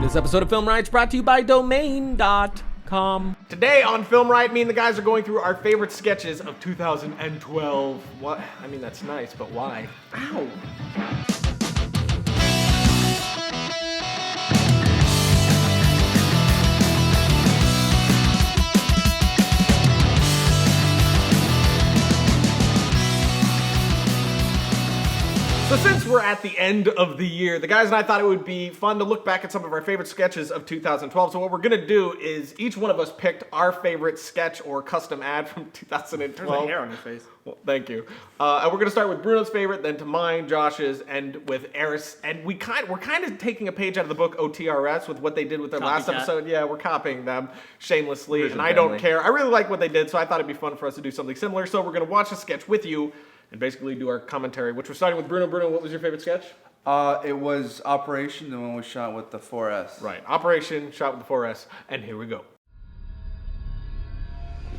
This episode of Film Riot is brought to you by Domain.com. Today on Film Riot, me and the guys are going through our favorite sketches of 2012. What? I mean, that's nice, but why? Ow! So since we're at the end of the year, the guys and I thought it would be fun to look back at some of our favorite sketches of 2012. So what we're going to do is each one of us picked our favorite sketch or custom ad from 2012. There's a hair on your face. Well, thank you. And we're going to start with Bruno's favorite, then to mine, Josh's, and with Arris. And we're kind of taking a page out of the book OTRS with what they did with their last episode. Yeah, we're copying them shamelessly, and I don't care. I really like what they did, so I thought it'd be fun for us to do something similar. So we're going to watch a sketch with you and basically do our commentary, which we're starting with Bruno. Bruno, what was your favorite sketch? It was Operation, the one we shot with the 4S. Right, Operation, shot with the 4S, and here we go.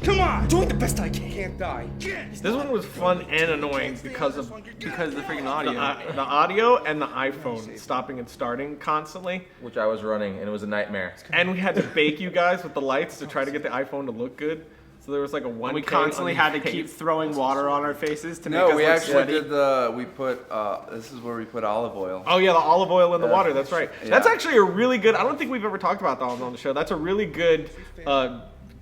Come on! Doing the best I can. Can't die. This one was fun and annoying because of the freaking audio. the audio and the iPhone stopping and starting constantly. Which I was running, and it was a nightmare. And we had to bake you guys with the lights to try to get the iPhone to look good. So there was like a 1K. We constantly had to keep throwing water on our faces to make us we look actually sweaty. did this is where we put olive oil. Oh yeah, the olive oil in the water, that's right. Yeah. That's actually a really good, I don't think we've ever talked about that on the show. That's a really good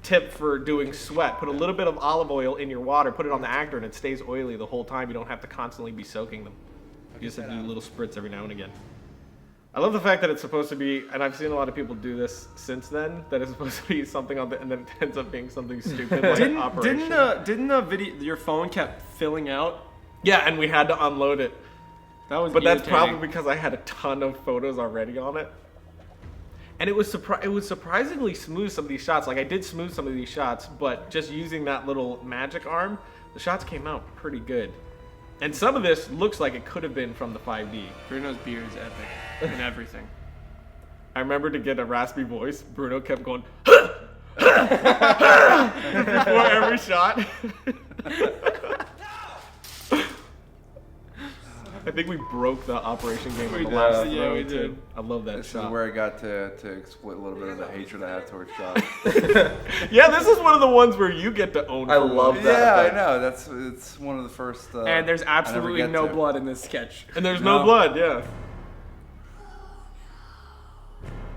tip for doing sweat. Put a little bit of olive oil in your water, put it on the actor, and it stays oily the whole time. You don't have to constantly be soaking them. You just have to do little spritz every now and again. I love the fact that it's supposed to be, and I've seen a lot of people do this since then, that it's supposed to be something on the, and then it ends up being something stupid like Operation. Didn't the video, your phone kept filling out? Yeah, and we had to unload it. That was But that's irritating. probably because I had a ton of photos already on it. And it was surprisingly smooth, some of these shots. Like, I did smooth some of these shots, but just using that little magic arm, the shots came out pretty good. And some of this looks like it could have been from the 5D. Bruno's beard is epic and everything. I remember to get a raspy voice, Bruno kept going, before every shot. I think we broke the Operation game on the last yeah, throw, we too. did. I love that This shot. is where I got to exploit a little bit of the hatred I have towards shots. Yeah, this is one of the ones where you get to own. I love that. Yeah, effect. I know. It's one of the first. And there's absolutely I never no get to. blood in this sketch. And there's no blood, yeah.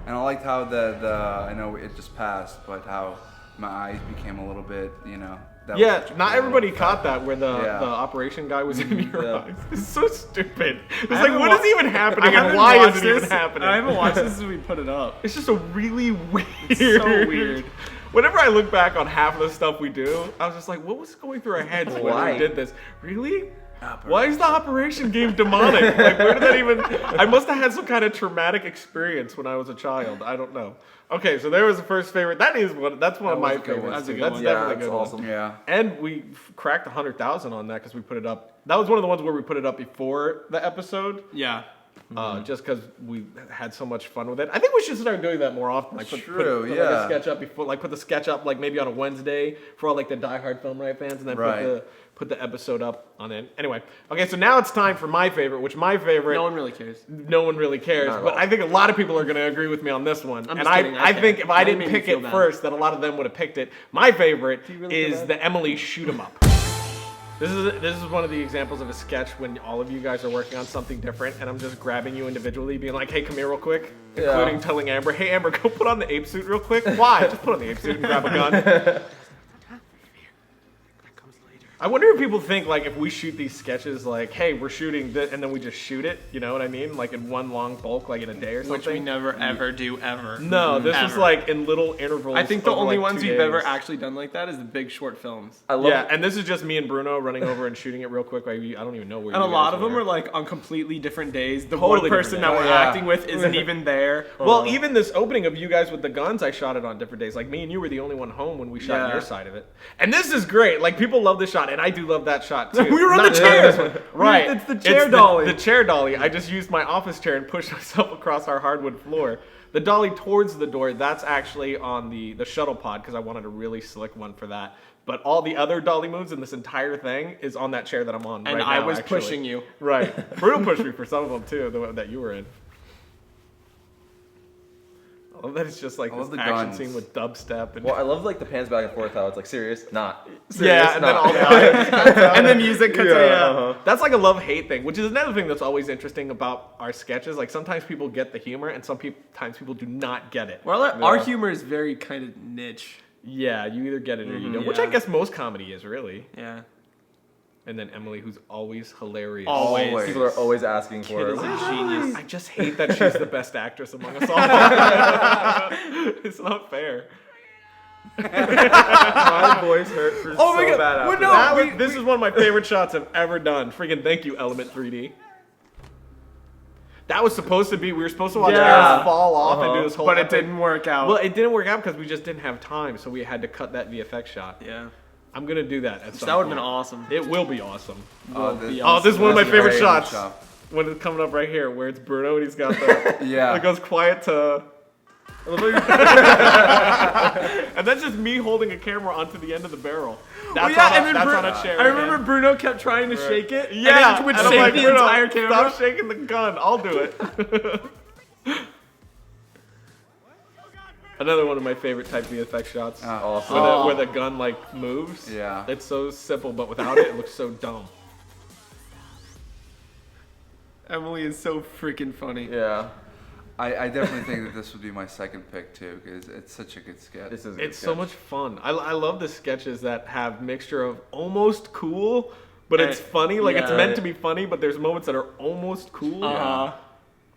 And I liked how I know it just passed, but how my eyes became a little bit, That was Yeah, such a not cool everybody little caught effect. that where the operation guy was in your Yeah. eyes. It's so stupid. It's like, haven't what is even happening and haven't why watched is it even this- happening? I haven't watched this since we put it up. It's just a really weird. so weird. Whenever I look back on half of the stuff we do, I was just like, what was going through our heads when Why? we did this? Really? Why is the Operation game demonic? Like, where did that even... I must have had some kind of traumatic experience when I was a child. I don't know. Okay, so there was the first favorite. That's one of my was a good one. favorites. That's a good That's one. definitely a that's good awesome. one. Yeah. And we cracked 100,000 on that because we put it up. That was one of the ones where we put it up before the episode. Yeah. Just because we had so much fun with it. I think we should start doing that more often. Like put like a sketch up before, like put the sketch up like maybe on a Wednesday for all like the diehard Film Riot fans, and then put the episode up on it. Anyway, okay, so now it's time for my favorite, which my favorite No one really cares. no one really cares, Not at but all. I think a lot of people are going to agree with me on this one. I'm And just kidding, I I think care. if I That didn't made me pick feel it bad. first, that a lot of them would have picked it. My favorite really is feel bad? the Emily Shoot 'em Up. This is one of the examples of a sketch when all of you guys are working on something different, and I'm just grabbing you individually, being like, "Hey, come here real quick," including telling Amber, "Hey, Amber, go put on the ape suit real quick." Why? Just put on the ape suit and grab a gun. I wonder if people think, like, if we shoot these sketches, like, hey, we're shooting this, and then we just shoot it, you know what I mean? Like, in one long bulk, like in a day or something. Which we never ever do ever. No, this is Ever. like in little intervals. I think the over, only like, ones 2 we've days. ever actually done like that is the big short films. I love Yeah, and this is just me and Bruno running over and shooting it real quick. Like, I don't even know where. And a you lot guys of them were. are like on completely different days. The Totally one person different that days. we're Yeah. acting with isn't even there. Well, even this opening of you guys with the guns, I shot it on different days. Like, me and you were the only one home when we shot Yeah. your side of it. And this is great. Like, people love this shot, and I do love that shot too. We were on Not the just chair. this one. Right. It's the chair dolly. The chair dolly. I just used my office chair and pushed myself across our hardwood floor. The dolly towards the door, that's actually on the shuttle pod because I wanted a really slick one for that. But all the other dolly moves in this entire thing is on that chair that I'm on And right I now, was actually. pushing you. Right. Bruno pushed me for some of them too, the one that you were in. I love that it's just like I this love the action guns. scene with dubstep and Well, I love like the pans back and forth. How it's like serious, not serious, yeah, and then not. all the audio cuts out. And the music cuts out. That's like a love-hate thing, which is another thing that's always interesting about our sketches. Like sometimes people get the humor, and sometimes people do not get it. Well, our humor is very kind of niche. Yeah, you either get it or you don't, which I Yeah. guess most comedy is really. Yeah. And then Emily, who's always hilarious. Always. People are always asking for Kid it. is a genius. I just hate that she's the best actress among us all. It's not fair. My voice hurt for Oh my so God. bad Well, after no, that. This is one of my favorite shots I've ever done. Freaking thank you, Element 3D. That was supposed to be, we were supposed to watch Yeah. Arris fall off and do this whole But it epic- didn't work out. Well, it didn't work out because we just didn't have time, so we had to cut that VFX shot. yeah. I'm gonna do that at some That would have point. been awesome. It will be awesome. Oh, Oh, this is one of my That's a favorite great shots. shot. When it's coming up right here, where it's Bruno and he's got the Yeah. it goes quiet to and that's just me holding a camera onto the end of the barrel. That's, that's on a chair. I remember Bruno kept trying to shake it. Yeah, and it would and I'm shake like, the Bruno, entire camera. Stop shaking the gun. I'll do it. Another one of my favorite type VFX shots. Awesome. Where the gun like moves. Yeah. It's so simple, but without it, it looks so dumb. Emily is so freaking funny. Yeah, I definitely think that this would be my second pick too, because it's such a good sketch. this is a good It's so sketch. much fun. I love the sketches that have mixture of almost cool, but it's funny. Like it's yeah. meant to be funny, but there's moments that are almost cool. Uh-huh.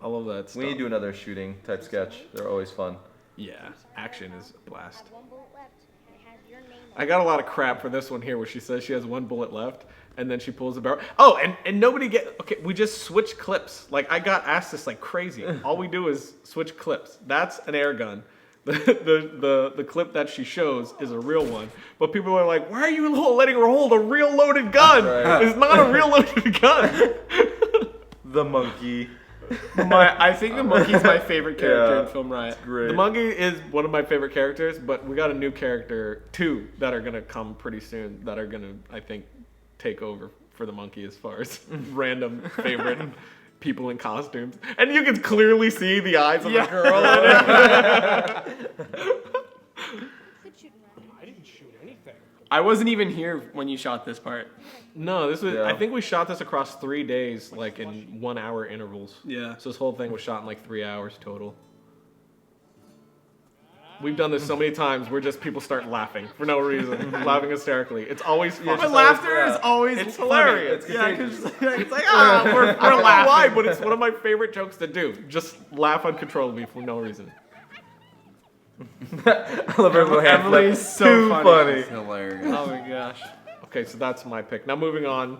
I love that stuff. We need to do another shooting type sketch. They're always fun. Yeah, action is a blast. One bullet left, and it has your name on I got a lot of crap for this one here where she says she has one bullet left and then she pulls the barrel. Oh, and nobody okay, we just switch clips. Like I got asked this like crazy. All we do is switch clips. That's an air gun. The clip that she shows is a real one. But people are like, why are you letting her hold a real loaded gun? Right. It's not a real loaded gun. The monkey. I think the monkey's my favorite character Yeah. in Film Riot. Great. The monkey is one of my favorite characters, but we got a new character, two, that are going to come pretty soon that are going to, I think, take over for the monkey as far as random favorite people in costumes. And you can clearly see the eyes of the girl in it. Good shooting, Ryan. I didn't shoot anything. I wasn't even here when you shot this part. No, this was. Yeah. I think we shot this across 3 days, like in 1 hour intervals. Yeah. So this whole thing was shot in like 3 hours total. We've done this so many times where just people start laughing for no reason, laughing hysterically. It's always fun. But laughter is always It's funny. hilarious. Yeah, because it's like, we're I don't know laughing. why, but it's one of my favorite jokes to do. Just laugh uncontrollably for no reason. I love everyone hands Emily like, is so too funny. It's hilarious. Oh my gosh. Okay, so that's my pick. Now moving on.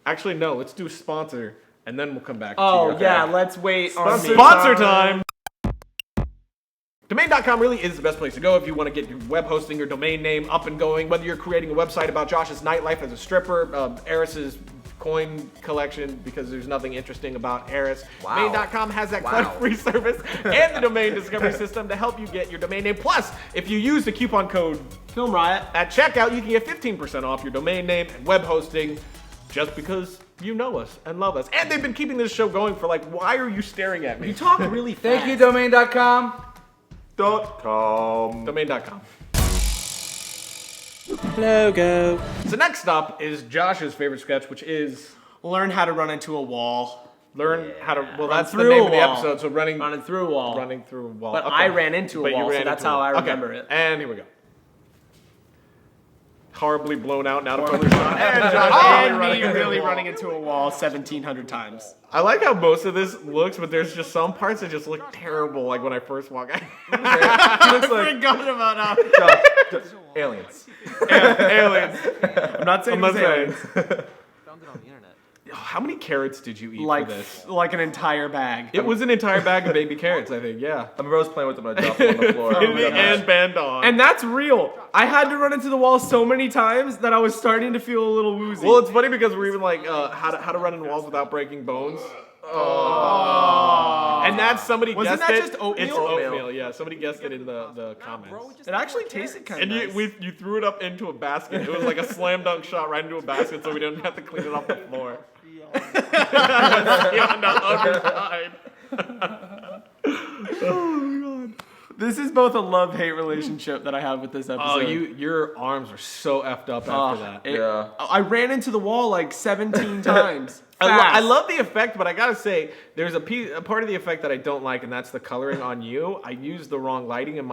Actually, no, let's do sponsor, and then we'll come back Oh to you. yeah, let's wait on me. Sponsor time! Domain.com really is the best place to go if you want to get your web hosting, your domain name up and going, whether you're creating a website about Josh's nightlife as a stripper, Arris's coin collection, because there's nothing interesting about Arris. Wow. Domain.com has that clutter-free service and the domain discovery system to help you get your domain name. Plus, if you use the coupon code Film Riot. at checkout, you can get 15% off your domain name and web hosting just because you know us and love us. And they've been keeping this show going for like, why are you staring at me? You talk really fast. Thank you, domain.com. Domain.com. Logo. So next up is Josh's favorite sketch, which is Learn how to run into a wall. learn how to. Well, Run that's the through name a of the wall. episode. So running Through a wall. through a wall. But Okay. I ran into a But you wall, so ran that's into a how I wall. remember it. And here we go. Horribly blown out, not a focus shot. And Josh And really me running really into a running wall. into a wall 1,700 times. I like how most of this looks, but there's just some parts that just look terrible. Like when I first walk out. I forgot about Aliens. Aliens. I'm not saying I'm not it's saying. aliens. Found it on the internet. How many carrots did you eat Like, for this? like an entire bag. It was an entire bag of baby carrots, I think. Yeah. I remember I was playing with them and I dropped them on the floor. In the end, band on. And that's real. I had to run into the wall so many times that I was starting to feel a little woozy. Well, it's funny because we're even like how to run in walls without breaking bones. Oh. And that's somebody Wasn't guessed that it. just oatmeal? It's oatmeal. Yeah, somebody guessed it in the comments. It actually tasted kind of And nice. you threw it up into a basket. It was like a slam dunk shot right into a basket, so we didn't have to clean it off the floor. Yeah, on the other side. This is both a love-hate relationship that I have with this episode. Oh, your arms are so effed up after that. Yeah. I ran into the wall like 17 times. I love the effect, but I gotta say, there's a part of the effect that I don't like, and that's the coloring on you. I used the wrong lighting, and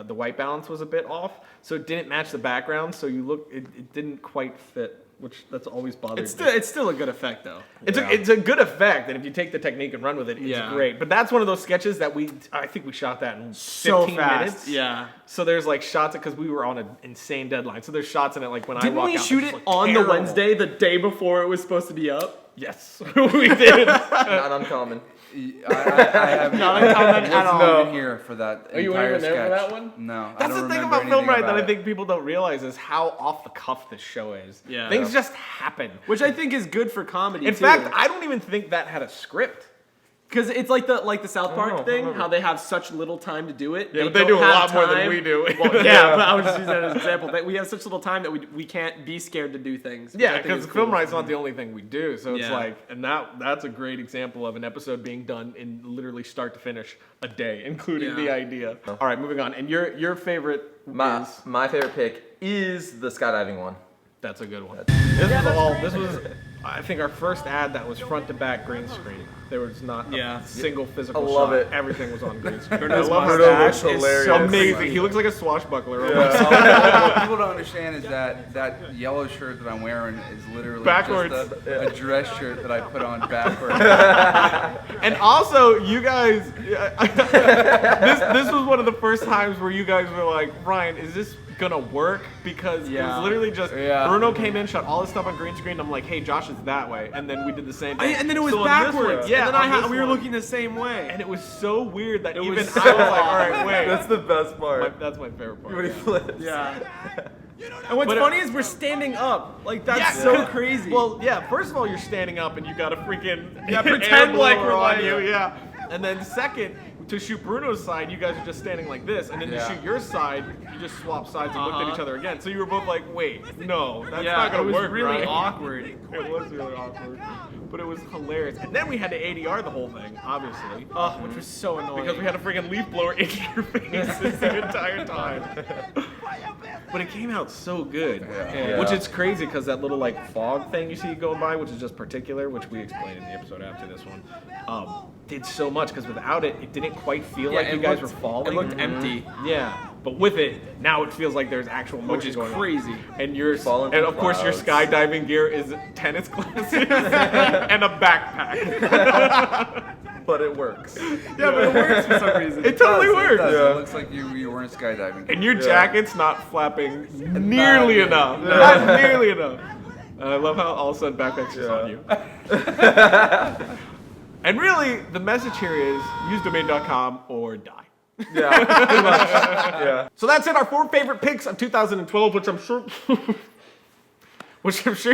the white balance was a bit off, so it didn't match the background. So it didn't quite fit, which that's always bothered me. It's still a good effect though. It's a good effect, and if you take the technique and run with it, it's great. But that's one of those sketches that I think we shot that in 15 minutes. Yeah. So there's like shots because we were on an insane deadline. So there's shots in it like when I Didn't walk we out, shoot it's, it like, on the terrible. Wednesday, the day before it was supposed to be up? Yes, we did. Not uncommon. I have Not uncommon at all. wasn't even here for that Oh, you entire weren't even there for sketch. that one? No, I That's don't the thing remember about Film anything Riot that about I it. think people don't realize is how off the cuff this show is. Yeah. Things just happen. Which I think is good for comedy. In fact, I don't even think that had a script. because it's like the South Park know, thing, whatever. how they have such little time to do it. Yeah, but they don't do a have lot more than time. we do. Well, yeah, but I was just using that as an example. That we have such little time that we can't be scared to do things. which I Yeah, think because is Film cool. Riot's not the only thing we do. So it's Yeah. like, and that's a great example of an episode being done in literally start to finish a day, including the Yeah. idea. All right, moving on. And your favorite is? My favorite pick is the skydiving one. That's a good one. This was, I think, our first ad that was front to back green screen. There was not a single physical I love shot. it. Everything was on green screen. Bruno's I love mustache how is hilarious. so amazing. crazy. He looks like a swashbuckler. What people don't understand is that yellow shirt that I'm wearing is literally Backwards. just a dress shirt that I put on backwards. And also, you guys, this was one of the first times where you guys were like, Ryan, is this gonna work? Because it was literally just Bruno came in, shot all his stuff on green screen. I'm like, hey, Josh is that way, and then we did the same thing. And then it was So on this one- backwards. yeah, And on then this we were one- looking the same way. and it was so weird that even was I was so like, all right, wait. That's the best part. That's my favorite part. When he flips. Yeah. And what's But funny is we're standing up. Like that's Yeah. so crazy. Well, yeah. First of all, you're standing up and you got a freaking pretend air like blower we're on like- you. Yeah. And then second, to shoot Bruno's side, you guys are just standing like this, and then to shoot your side, you just swap sides and looked at each other again. So you were both like, wait, no, that's not gonna it was work. really right? awkward. It was really awkward, but it was hilarious. And then we had to ADR the whole thing, obviously. Which was so annoying. Because we had a freaking leaf blower in your faces the entire time. But it came out so good. Yeah. Which is crazy because that little like fog thing you see going by, which is just particular, which we explained in the episode after this one, did so much because without it, it didn't quite feel like you guys were falling. It looked empty. Yeah, but with it, now it feels like there's actual motion Which is going crazy. on. And your Falling and from of course your clouds. skydiving gear is tennis glasses and a backpack. But it works. Yeah, but it works for some reason. It totally It works. does. Yeah. It looks like you weren't skydiving. And your jacket's not flapping nearly enough. Not nearly enough. And I love how all of a sudden backpack's just on you. And really, the message here is use domain.com or die. Yeah, pretty much. Yeah. So that's it, our 4 favorite picks of 2012, which I'm sure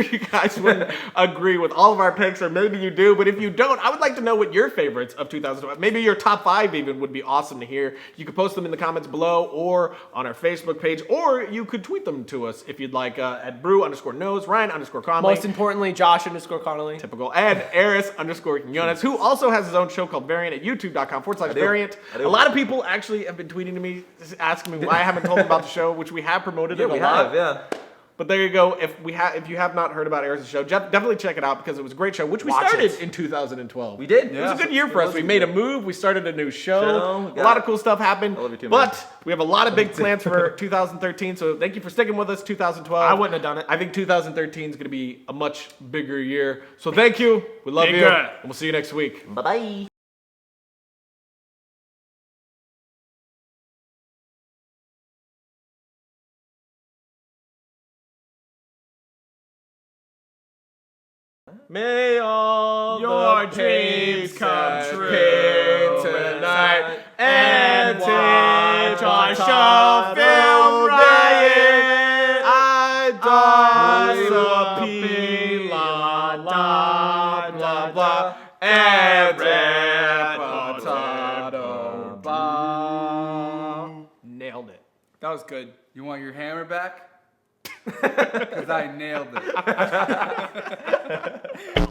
you guys wouldn't agree with all of our picks, or maybe you do, but if you don't, I would like to know what your favorites of 2012, maybe your top 5 even would be awesome to hear. You could post them in the comments below or on our Facebook page, or you could tweet them to us if you'd like at Brew_knows, Ryan_Conley. Most importantly, Josh_Connolly. Typical. And Arris_Quinones, who also has his own show called Variant at youtube.com/variant. I do. A lot of people actually have been tweeting to me, asking me why I haven't told them about the show, which we have promoted Yeah, it a we lot. have, yeah. But there you go. If you have not heard about Arris' show, definitely check it out because it was a great show, which we Watch started it. in 2012. We did. It was a good year for us. We made a move. We started a new show. Show. A lot of cool stuff happened. I love you too, man. But we have a lot of big plans for 2013. So thank you for sticking with us. 2012. I wouldn't have done it. I think 2013 is going to be a much bigger year. So thank you. We love you. Bigger. And we'll see you next week. Bye-bye. May all Your the dreams pains come that true pain tonight and watch our take show, Film Riot. I die, la la blah blah blah and repertoire. That was good. You want your hammer back? Because I nailed it.